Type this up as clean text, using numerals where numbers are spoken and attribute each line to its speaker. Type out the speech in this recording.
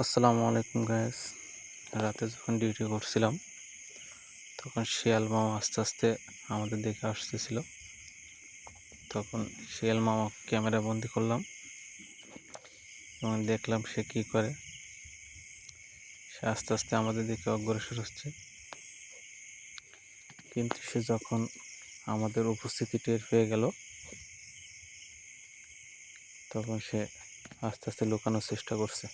Speaker 1: আসসালামু আলাইকুম গাইস। রাতে যখন ডিউটি করছিলাম তখন শিয়াল মামা আস্তে আস্তে আমাদের দিকে আসতেছিল। তখন শিয়াল মামা ক্যামেরা বন্দি করলাম এবং দেখলাম সে কী করে। সে আস্তে আস্তে আমাদের দিকে অগ্রসর হচ্ছে, কিন্তু সে যখন আমাদের উপস্থিতি টের পেয়ে গেল তখন সে আস্তে আস্তে লুকানোর চেষ্টা করছে।